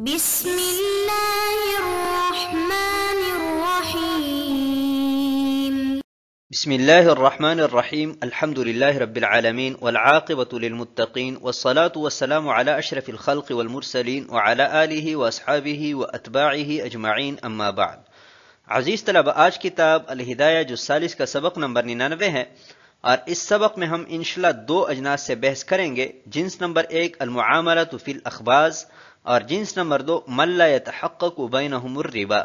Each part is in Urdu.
بسم الله الرحمن الرحيم. بسم الله الرحمن الرحيم. الحمد لله رب العالمين والعاقبة للمتقين والصلاة والسلام على أشرف الخلق والمرسلين وعلى آله وأصحابه وأتباعه أجمعين أما بعد. عزیز طلبہ، آج کتاب الہدایہ جز 40 کا سبق نمبر 99 ہے، اور اس سبق میں ہم انشاءاللہ دو اجناس سے بحث کریں گے۔ جنس نمبر 1 المعاملۃ فی الاخباز، اور جنس نمبر 2 من لا يتحقق بینہم الربا۔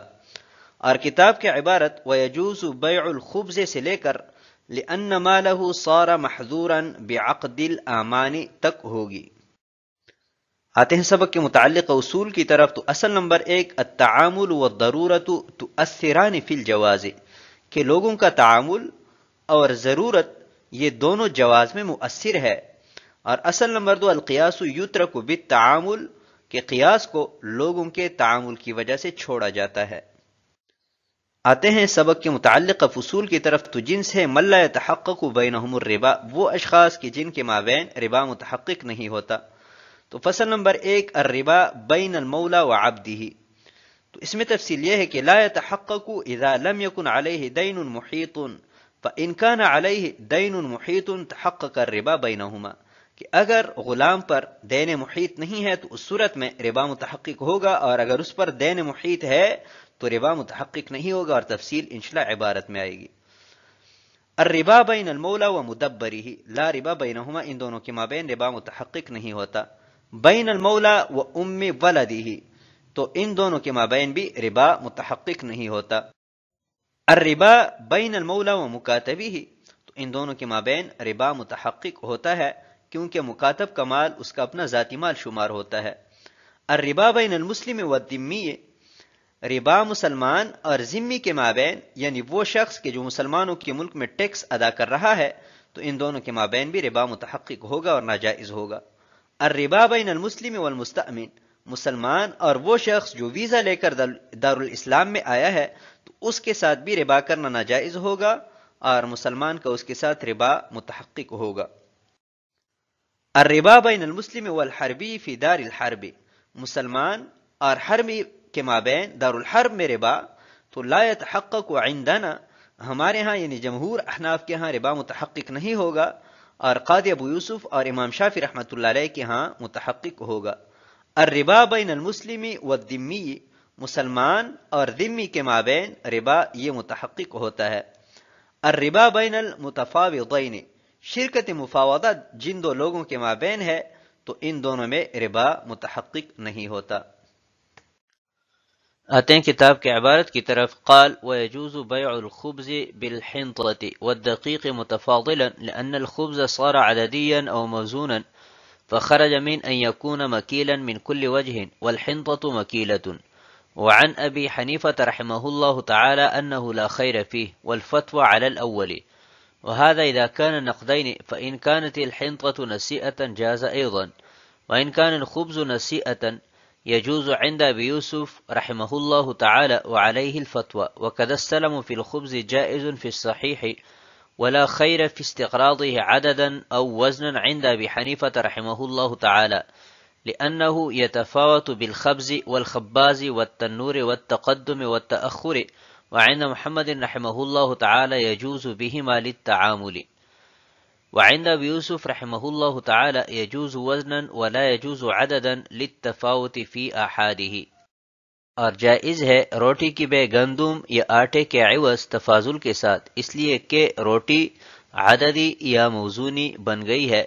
اور کتاب کی عبارت وَيَجُوزُ بَيْعُ الْخُبْزِ سے لے کر لِأَنَّ مَالَهُ صَارَ مَحْظُورًا بِعَقْدِ الْآمَانِ تک ہوگی۔ آتے ہیں سبق کے متعلق اصول کی طرف۔ تو اصل نمبر 1 التعامل والضرورت تؤثران فی الجواز، کہ لوگوں کا تعامل اور ضرورت یہ دونوں جواز میں مؤثر ہے۔ اور اصل نمبر 2 القیاس یترک بالتعامل، کہ قیاس کو لوگوں کے تعامل کی وجہ سے چھوڑا جاتا ہے۔ آتے ہیں سبق کے متعلق فصول کی طرف۔ تو جنس ہے من لا يتحقق بینہم الربا، وہ اشخاص کی جن کے مابین ربا متحقق نہیں ہوتا۔ تو فصل نمبر 1 الربا بین المولا وعبدہ، تو اس میں تفصیل یہ ہے کہ لا يتحقق اذا لم يكن عليه دین محیط فان كان عليه دین محیط تحقق الربا بینہما، کہ اگر غلام پر دین محیط نہیں ہے تو اس صورت میں ربا متحقق ہوگا، اور اگر اس پر دین محیط ہے تو ربا متحقق نہیں ہوگا، اور تفصیل انشاءاللہ عبارت میں آئے گی۔ الربا بین المولا ومدبرہ، لا ربا بینہما، ان دونوں کے مابین ربا متحقق نہیں ہوتا۔ بین المولا و ام ولدہ، تو ان دونوں کے مابین بھی ربا متحقق نہیں ہوتا۔ الربا بین المولا و مکاتبہ، تو ان دونوں کے مابین ربا متحقق ہوتا ہے، کیونکہ مکاتب کا مال اس کا اپنا ذاتی مال شمار ہوتا ہے۔ الربا بین المسلم والذمی، ربا مسلمان اور ذمی کے مابین، یعنی وہ شخص کے جو مسلمانوں کے ملک میں ٹیکس ادا کر رہا ہے، تو ان دونوں کے مابین بھی ربا متحقق ہوگا اور ناجائز ہوگا۔ الربا بین المسلم والمستأمن، مسلمان اور وہ شخص جو ویزا لے کر دارالاسلام میں آیا ہے تو اس کے ساتھ بھی ربا کرنا ناجائز ہوگا، اور مسلمان کا اس کے ساتھ ربا متحقق ہوگا۔ الربا بین المسلم والحربی فی دار الحرب، مسلمان اور حربی کے مابین دار الحرب میں ربا تو لا يتحقق عندنا، ہمارے ہاں یعنی جمہور احناف کے ہاں ربا متحقق نہیں ہوگا، اور قاضی ابو یوسف اور امام شافعی رحمۃ اللہ علیہ کے ہاں متحقق ہوگا۔ الربا بین المسلم والذمی، مسلمان اور ذمی کے مابین ربا یہ متحقق ہوتا ہے۔ الربا بین المتفاوضین، شرکت مفاوضہ جن دو لوگوں کے مابین ہے تو ان دونوں میں ربا متحقق نہیں ہوتا۔ آتے ہیں کتاب کے عبارت کی طرف۔ قال ويجوز بيع الخبز بالحنطة والدقيق متفاضلا لأن الخبز صار عدديا أو موزونا فخرج من أن يكون مكيلا من كل وجه، والحنطة مكيلة. وعن أبي حنيفة رحمه الله تعالى أنه لا خير فيه، والفتوى على الأول، وهذا إذا كان نقدين، فإن كانت الحنطة نسيئة جاز أيضا، وإن كان الخبز نسيئة يجوز عند أبي يوسف رحمه الله تعالى وعليه الفتوى. وكذا السلم في الخبز جائز في الصحيح، ولا خير في استقراضه عددا أو وزنا عند أبي حنيفة رحمه الله تعالى، لأنه يتفاوت بالخبز والخباز والتنور والتقدم والتأخر، وعند محمد رحمه الله تعالى يجوز بهما للتعامل، وعند أبي يوسف رحمه الله تعالى يجوز وزنا ولا يجوز عددا للتفاوت في آحاده، اور جائز ہے روٹی کی بے گندم یا آٹے کے عوض تفاضل کے ساتھ، اس لیے کہ روٹی عددی یا موزونی بن گئی ہے،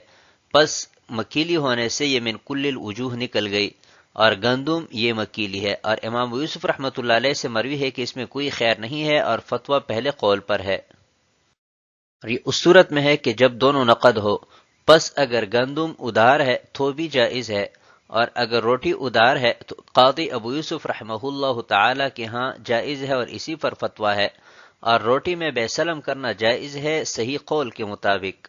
پس مکیلی ہونے سے یہ من کل الوجوہ نکل گئی، اور گندم یہ مکیلی ہے۔ اور امام یوسف رحمۃ اللہ علیہ سے مروی ہے کہ اس میں کوئی خیر نہیں ہے، اور فتویٰ پہلے قول پر ہے۔ اور یہ اس صورت میں ہے کہ جب دونوں نقد ہو، پس اگر گندم ادھار ہے تو بھی جائز ہے، اور اگر روٹی ادھار ہے تو قاضی ابو یوسف رحمہ اللہ تعالی کے ہاں جائز ہے، اور اسی پر فتویٰ ہے، اور روٹی میں بے سلم کرنا جائز ہے صحیح قول کے مطابق،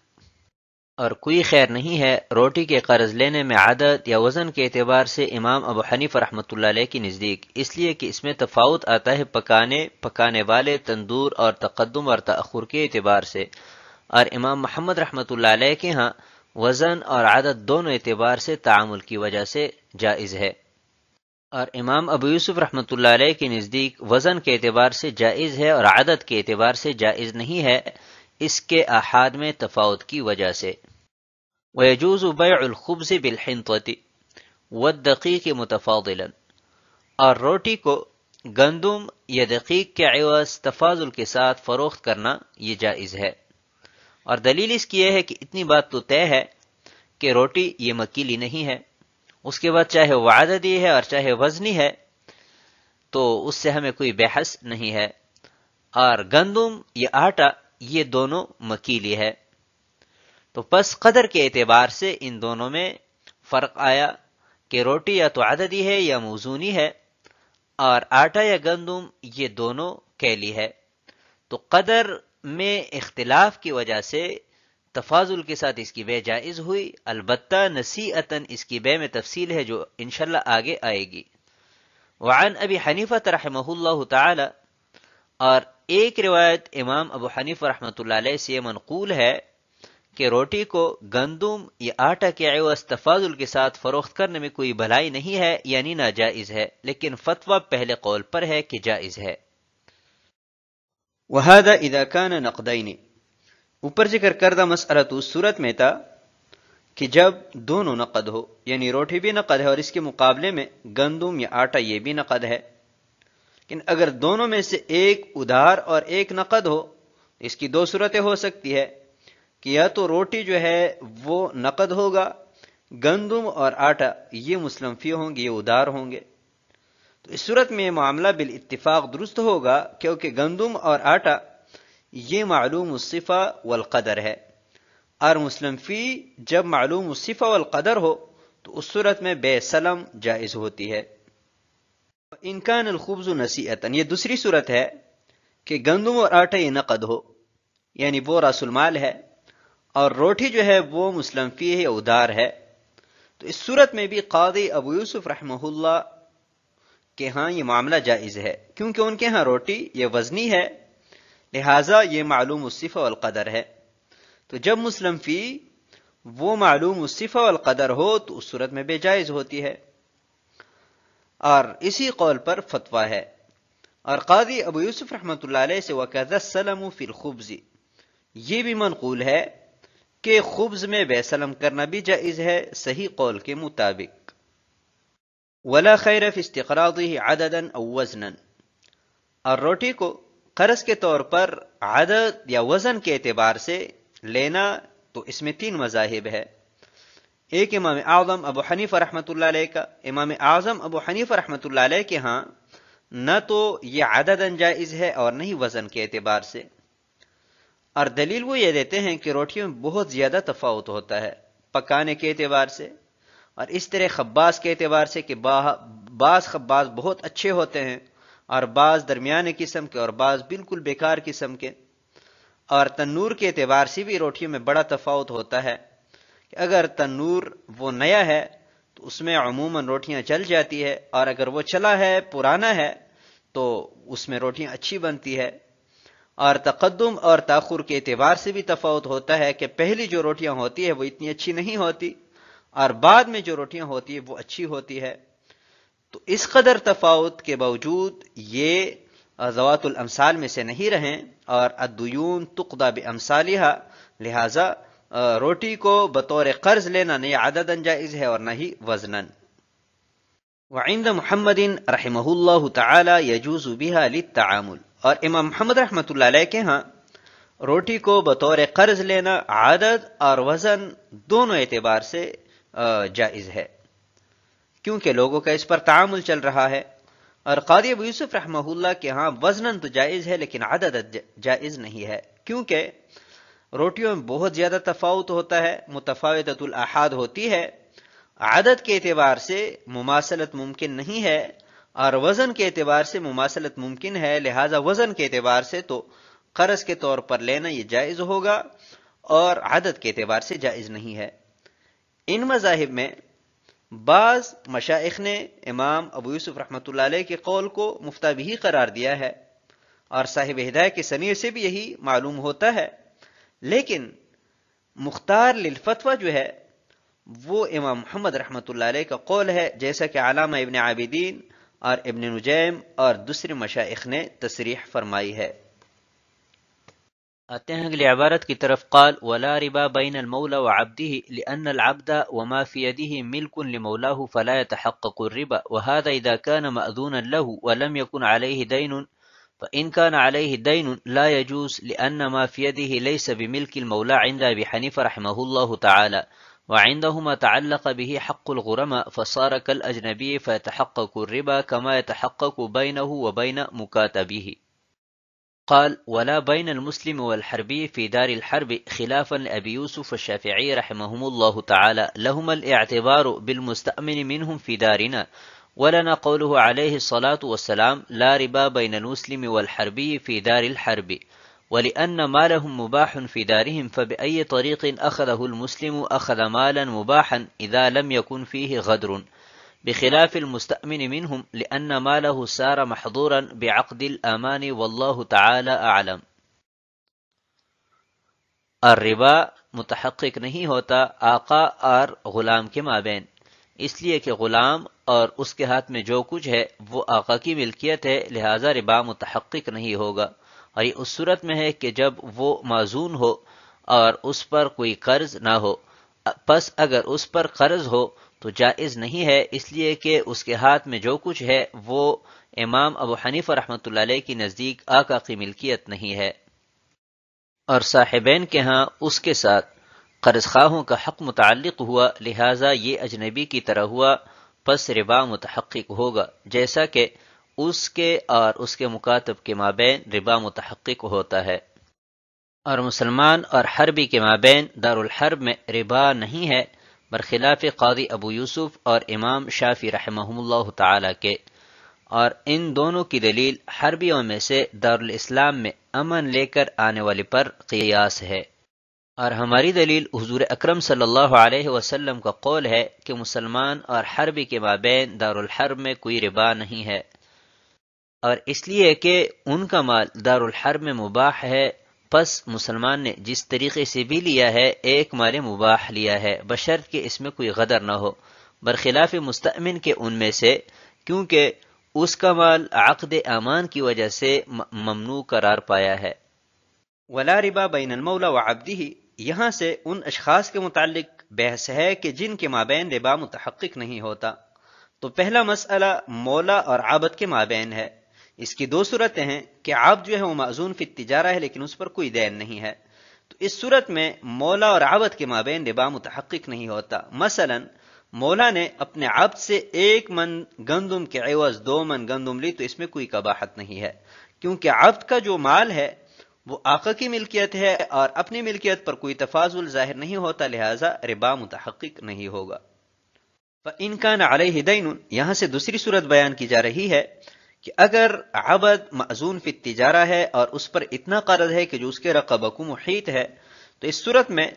اور کوئی خیر نہیں ہے روٹی کے قرض لینے میں عدد یا وزن کے اعتبار سے امام ابو حنیفہ رحمۃ اللہ علیہ کی نزدیک، اس لیے کہ اس میں تفاوت آتا ہے پکانے والے تندور اور تقدم اور تأخر کے اعتبار سے، اور امام محمد رحمۃ اللہ علیہ کے ہاں وزن اور عدد دونوں اعتبار سے تعامل کی وجہ سے جائز ہے۔ اور امام ابو یوسف رحمۃ اللہ علیہ کے نزدیک وزن کے اعتبار سے جائز ہے اور عدد کے اعتبار سے جائز نہیں ہے، اس کے احاد میں تفاوت کی وجہ سے۔ وَيَجُوزُ بَيْعُ الْخُبْزِ بِالْحِنطَةِ وَالدَّقِيقِ مُتَفَاضِلًا، اور روٹی کو گندم یا دقیق کے عوض تفاضل کے ساتھ فروخت کرنا یہ جائز ہے۔ اور دلیل اس کی یہ ہے کہ اتنی بات تو طے ہے کہ روٹی یہ مکیلی نہیں ہے، اس کے بعد چاہے وہ عددی ہے اور چاہے وزنی ہے تو اس سے ہمیں کوئی بحث نہیں ہے، اور گندم یا آٹا یہ دونوں مکیلی ہے، تو پس قدر کے اعتبار سے ان دونوں میں فرق آیا کہ روٹی یا تو عددی ہے یا موزونی ہے، اور آٹا یا گندم یہ دونوں کیلی ہے۔ تو قدر میں اختلاف کی وجہ سے تفاضل کے ساتھ اس کی بے جائز ہوئی، البتہ نصیعتاً اس کی بے میں تفصیل ہے جو انشاءاللہ آگے آئے گی۔ وعن ابی حنیفہ رحمہ اللہ تعالی، اور ایک روایت امام ابو حنیفہ رحمۃ اللہ علیہ سے منقول ہے کہ روٹی کو گندم یا آٹا کے عوض تفاضل کے ساتھ فروخت کرنے میں کوئی بھلائی نہیں ہے، یعنی ناجائز ہے، لیکن فتویٰ پہلے قول پر ہے کہ جائز ہے۔ وَهَذَا إِذَا كَانَ نَقْدَيْنِ، اوپر ذکر کردہ مسئلہ تو اس صورت میں تھا کہ جب دونوں نقد ہو، یعنی روٹی بھی نقد ہے اور اس کے مقابلے میں گندم یا آٹا یہ بھی نقد ہے، لیکن اگر دونوں میں سے ایک ادھار اور ایک نقد ہو، اس کی دو صورتیں ہو سکتی ہے کہ یا تو روٹی جو ہے وہ نقد ہوگا، گندم اور آٹا یہ مسلم فی ہوں گے، یہ ادھار ہوں گے، تو اس صورت میں یہ معاملہ بالاتفاق درست ہوگا، کیونکہ گندم اور آٹا یہ معلوم الصفہ والقدر ہے، اور مسلم فی جب معلوم الصفہ والقدر ہو تو اس صورت میں بے سلم جائز ہوتی ہے۔ ان کان الخبز نصیعۃ، یہ دوسری صورت ہے کہ گندم اور آٹا یہ نقد ہو، یعنی وہ راس المال ہے، اور روٹی جو ہے وہ مسلم فی ہے یا ادھار ہے، تو اس صورت میں بھی قاضی ابو یوسف رحمہ اللہ کہ ہاں یہ معاملہ جائز ہے، کیونکہ ان کے ہاں روٹی یہ وزنی ہے، لہٰذا یہ معلوم الصفہ والقدر ہے، تو جب مسلم فی وہ معلوم الصفہ والقدر ہو تو اس صورت میں بے جائز ہوتی ہے، اور اسی قول پر فتویٰ ہے۔ اور قاضی ابو یوسف رحمۃ اللہ علیہ سے وَكَذَا السَّلَمُ فِي الْخُبْزِ، یہ بھی منقول ہے کہ خبز میں بے سلم کرنا بھی جائز ہے صحیح قول کے مطابق۔ ولا خیر فی استقراضه عددا او وزنا، اور روٹی کو قرض کے طور پر عدد یا وزن کے اعتبار سے لینا تو اس میں تین مذاہب ہے، ایک امام اعظم ابو حنیفہ رحمۃ اللہ علیہ کا، امام اعظم ابو حنیفہ رحمۃ اللہ علیہ کے ہاں نہ تو یہ عدداً جائز ہے اور نہ ہی وزن کے اعتبار سے، اور دلیل وہ یہ دیتے ہیں کہ روٹیوں میں بہت زیادہ تفاوت ہوتا ہے پکانے کے اعتبار سے، اور اس طرح خباز کے اعتبار سے کہ بعض خباز بہت اچھے ہوتے ہیں اور بعض درمیانے قسم کے اور بعض بالکل بیکار قسم کے، اور تنور کے اعتبار سے بھی روٹیوں میں بڑا تفاوت ہوتا ہے کہ اگر تنور وہ نیا ہے تو اس میں عموماً روٹیاں جل جاتی ہے، اور اگر وہ چلا ہے پرانا ہے تو اس میں روٹیاں اچھی بنتی ہے، اور تقدم اور تاخر کے اعتبار سے بھی تفاوت ہوتا ہے کہ پہلی جو روٹیاں ہوتی ہے وہ اتنی اچھی نہیں ہوتی اور بعد میں جو روٹیاں ہوتی ہے وہ اچھی ہوتی ہے، تو اس قدر تفاوت کے باوجود یہ ذوات الامثال میں سے نہیں رہیں، اور الدیون تقضی بامثالھا، لہذا روٹی کو بطور قرض لینا نہ عدداً جائز ہے اور نہ ہی وزناً۔ وعند محمد رحمہ اللہ تعالی یجوز بها للتعامل، اور امام محمد رحمۃ اللہ علیہ کے ہاں روٹی کو بطور قرض لینا عدد اور وزن دونوں اعتبار سے جائز ہے، کیونکہ لوگوں کا اس پر تعامل چل رہا ہے، اور قاضی ابو یوسف رحمہ اللہ کے ہاں وزناً تو جائز ہے لیکن عدد جائز نہیں ہے، کیونکہ روٹیوں میں بہت زیادہ تفاوت ہوتا ہے، متفاوتۃ الاحاد ہوتی ہے، عدد کے اعتبار سے مماثلت ممکن نہیں ہے اور وزن کے اعتبار سے مماثلت ممکن ہے، لہذا وزن کے اعتبار سے تو قرض کے طور پر لینا یہ جائز ہوگا اور عدد کے اعتبار سے جائز نہیں ہے۔ ان مذاہب میں بعض مشائخ نے امام ابو یوسف رحمۃ اللہ علیہ کے قول کو مفتہ بھی قرار دیا ہے، اور صاحب ہدایہ کے سنیر سے بھی یہی معلوم ہوتا ہے، لیکن مختار للفتوی جو ہے وہ امام محمد رحمۃ اللہ علیہ کا قول ہے، جیسا کہ علامہ ابن عابدین اور ابن نجیم اور دوسرے مشائخ نے تصریح فرمائی ہے۔ آتے ہیں اگلی عبارت کی طرف۔ قال ولا ربا بین المولى وعبده لأن العبد وما في يده ملك لمولاه فلا يتحقق الربا، وهذا إذا كان مأذونا له ولم يكن عليه دين، فإن كان عليه دين لا يجوز لأن ما في يده ليس بملك المولى عند أبي حنيفة رحمه الله تعالى، وعندهما تعلق به حق الغرماء فصار كالأجنبي فيتحقق الربا كما يتحقق بينه وبين مكاتبه۔ قال ولا بين المسلم والحربي في دار الحرب خلافا لأبي يوسف الشافعي رحمهم الله تعالى، لهما الاعتبار بالمستأمن منهم في دارنا، ولنا قوله عليه الصلاة والسلام لا ربا بين المسلم والحربي في دار الحرب، ولأن مالهم مباح في دارهم فبأي طريق أخذه المسلم أخذ مالا مباحا إذا لم يكن فيه غدر، بخلاف المستأمن منهم لأن ماله سار محظورا بعقد الأمان والله تعالى أعلم۔ الربا متحقق نہیں ہوتا آقا اور غلام کے مابین، اس لیے کہ غلام اور اس کے ہاتھ میں جو کچھ ہے وہ آقا کی ملکیت ہے، لہذا ربا متحقق نہیں ہوگا، اور یہ اس صورت میں ہے کہ جب وہ معزون ہو اور اس پر کوئی قرض نہ ہو۔ پس اگر اس پر قرض ہو تو جائز نہیں ہے، اس لیے کہ اس کے ہاتھ میں جو کچھ ہے وہ امام ابو حنیفہ رحمۃ اللہ علیہ کی نزدیک آقا کی ملکیت نہیں ہے، اور صاحبین کے ہاں اس کے ساتھ قرض خواہوں کا حق متعلق ہوا، لہٰذا یہ اجنبی کی طرح ہوا، پس ربا متحقق ہوگا، جیسا کہ اس کے اور اس کے مکاتب کے مابین ربا متحقق ہوتا ہے۔ اور مسلمان اور حربی کے مابین دارالحرب میں ربا نہیں ہے، برخلاف قاضی ابو یوسف اور امام شافعی رحمہم اللہ تعالی کے، اور ان دونوں کی دلیل حربیوں میں سے دارالاسلام میں امن لے کر آنے والے پر قیاس ہے، اور ہماری دلیل حضور اکرم صلی اللہ علیہ وسلم کا قول ہے کہ مسلمان اور حربی کے مابین دارالحرب میں کوئی ربا نہیں ہے، اور اس لیے کہ ان کا مال دارالحرب میں مباح ہے، پس مسلمان نے جس طریقے سے بھی لیا ہے ایک مال مباح لیا ہے، بشرط کہ اس میں کوئی غدر نہ ہو، برخلاف مستأمن کے ان میں سے، کیونکہ اس کا مال عقد امان کی وجہ سے ممنوع قرار پایا ہے۔ ولا ربا بین المولا وعبدہ، یہاں سے ان اشخاص کے متعلق بحث ہے کہ جن کے مابین ربا متحقق نہیں ہوتا۔ تو پہلا مسئلہ مولا اور عبد کے مابین ہے۔ اس کی دو صورتیں ہیں کہ عبد جو ہے وہ معزون فی التجارہ ہے لیکن اس پر کوئی دین نہیں ہے، تو اس صورت میں مولا اور عبد کے مابین ربا متحقق نہیں ہوتا۔ مثلا مولا نے اپنے عبد سے 1 من گندم کے عوض 2 من گندم لی، تو اس میں کوئی قباحت نہیں ہے، کیونکہ عبد کا جو مال ہے وہ آقا کی ملکیت ہے اور اپنی ملکیت پر کوئی تفاضل ظاہر نہیں ہوتا، لہذا ربا متحقق نہیں ہوگا۔ فَإِنْ كَانَ عَلَيْهِ دَيْنٌ، یہاں سے دوسری صورت بیان کی جا رہی ہے کہ اگر عبد معزون فی التجارہ ہے اور اس پر اتنا قرض ہے کہ جو اس کے رقبہ کو محیط ہے، تو اس صورت میں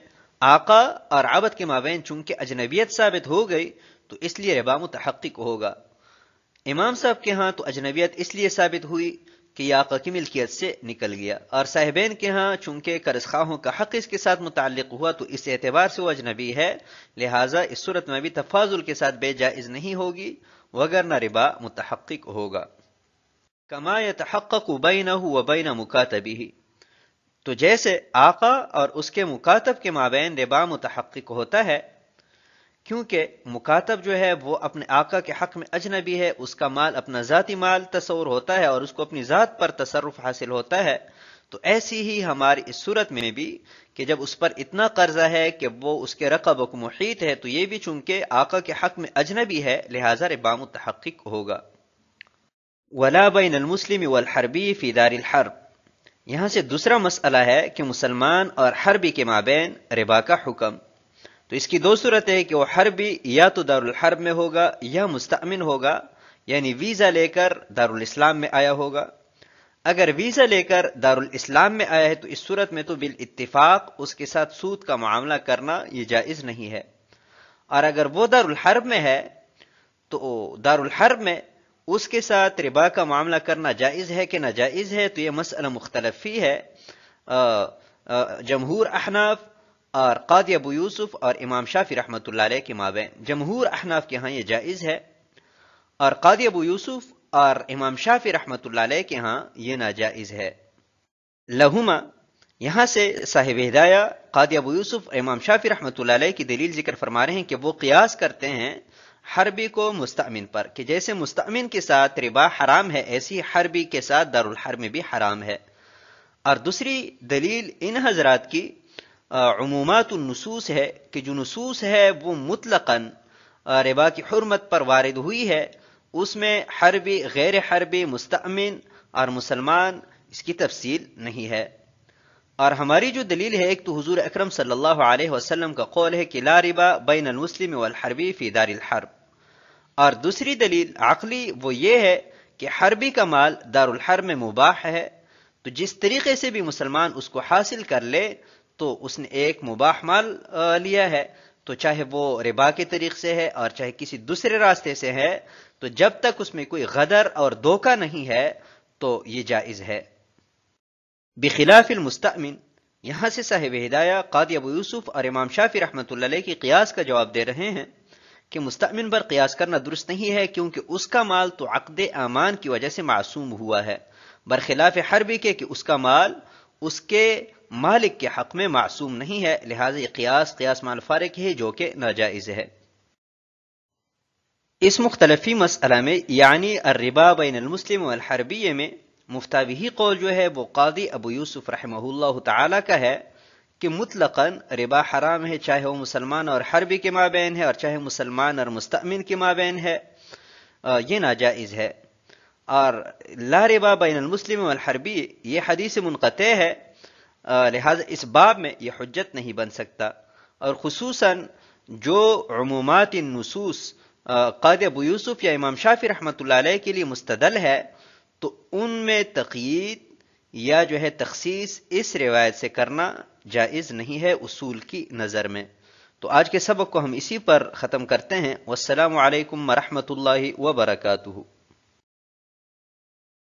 آقا اور عبد کے مابین چونکہ اجنبیت ثابت ہو گئی تو اس لیے ربا متحقق ہوگا۔ امام صاحب کے ہاں تو اجنبیت اس لیے ثابت ہوئی کہ یہ آقا کی ملکیت سے نکل گیا، اور صاحبین کے ہاں چونکہ قرض خواہوں کا حق اس کے ساتھ متعلق ہوا تو اس اعتبار سے وہ اجنبی ہے، لہٰذا اس صورت میں بھی تفاضل کے ساتھ بے جائز نہیں ہوگی، وگرنہ ربا متحقق ہوگا۔ کما یتحقق بینہ وبین مکاتبہ، تو جیسے آقا اور اس کے مکاتب کے مابین ربا متحقق ہوتا ہے، کیونکہ مکاتب جو ہے وہ اپنے آقا کے حق میں اجنبی ہے، اس کا مال اپنا ذاتی مال تصور ہوتا ہے اور اس کو اپنی ذات پر تصرف حاصل ہوتا ہے، تو ایسی ہی ہماری اس صورت میں بھی کہ جب اس پر اتنا قرضہ ہے کہ وہ اس کے رقبہ کو محیط ہے، تو یہ بھی چونکہ آقا کے حق میں اجنبی ہے، لہذا ربا متحقق ہوگا۔ ولا بین المسلم والحربی فی دار الحرب، یہاں سے دوسرا مسئلہ ہے کہ مسلمان اور حربی کے مابین ربا کا حکم۔ تو اس کی دو صورتیں ہیں کہ وہ حربی یا تو دارالحرب میں ہوگا یا مستأمن ہوگا، یعنی ویزا لے کر دارالاسلام میں آیا ہوگا۔ اگر ویزا لے کر دارالاسلام میں آیا ہے تو اس صورت میں تو بالاتفاق اس کے ساتھ سود کا معاملہ کرنا یہ جائز نہیں ہے، اور اگر وہ دارالحرب میں ہے تو دارالحرب میں اس کے ساتھ ربا کا معاملہ کرنا جائز ہے کہ ناجائز ہے، تو یہ مسئلہ مختلف ہی ہے۔ جمہور احناف اور قاضی ابو یوسف اور امام شافعی رحمۃ اللہ علیہ کے مابین جمہور احناف کے ہاں یہ جائز ہے، اور قاضی ابو یوسف اور امام شافعی رحمۃ اللہ علیہ کے ہاں یہ ناجائز ہے۔ لہما، یہاں سے صاحب ہدایہ قاضی ابو یوسف اور امام شافعی رحمۃ اللہ علیہ کی دلیل ذکر فرما رہے ہیں کہ وہ قیاس کرتے ہیں حربی کو مستأمن پر، کہ جیسے مستأمن کے ساتھ ربا حرام ہے ایسی حربی کے ساتھ دارالحرب میں بھی حرام ہے۔ اور دوسری دلیل ان حضرات کی عمومات النصوص ہے، کہ جو نصوص ہے وہ مطلقاً ربا کی حرمت پر وارد ہوئی ہے، اس میں حربی، غیر حربی، مستأمن اور مسلمان اس کی تفصیل نہیں ہے۔ اور ہماری جو دلیل ہے، ایک تو حضور اکرم صلی اللہ علیہ وسلم کا قول ہے کہ لا ربا بین المسلم والحربی فی دار الحرب، اور دوسری دلیل عقلی وہ یہ ہے کہ حربی کا مال دار الحرب میں مباح ہے، تو جس طریقے سے بھی مسلمان اس کو حاصل کر لے تو اس نے ایک مباح مال لیا ہے، تو چاہے وہ ربا کے طریق سے ہے اور چاہے کسی دوسرے راستے سے ہے، تو جب تک اس میں کوئی غدر اور دھوکہ نہیں ہے تو یہ جائز ہے۔ بخلاف المستأمن، یہاں سے صاحب ہدایہ قاضی ابو یوسف اور امام شافعی رحمۃ اللہ علیہ کی قیاس کا جواب دے رہے ہیں کہ مستأمن پر قیاس کرنا درست نہیں ہے، کیونکہ اس کا مال تو عقد امان کی وجہ سے معصوم ہوا ہے، برخلاف حربی کے کہ اس کا مال اس کے مالک کے حق میں معصوم نہیں ہے، لہذا یہ قیاس مع الفارق ہے جو کہ ناجائز ہے۔ اس مختلفی مسئلہ میں یعنی الربا بین المسلم والحربی میں مفتاوی قول جو ہے وہ قاضی ابو یوسف رحمہ اللہ تعالی کا ہے کہ مطلقاً ربا حرام ہے، چاہے وہ مسلمان اور حربی کے مابین ہے اور چاہے مسلمان اور مستأمن کے مابین ہے، یہ ناجائز ہے۔ اور لا ربا بین المسلم والحربی یہ حدیث منقطع ہے، لہذا اس باب میں یہ حجت نہیں بن سکتا، اور خصوصاً جو عمومات النصوص قاضی ابو یوسف یا امام شافعی رحمۃ اللہ علیہ کے لیے مستدل ہے تو ان میں تقیید یا جو ہے تخصیص اس روایت سے کرنا جائز نہیں ہے اصول کی نظر میں۔ تو آج کے سبق کو ہم اسی پر ختم کرتے ہیں۔ والسلام علیکم ورحمۃ اللہ وبرکاتہ۔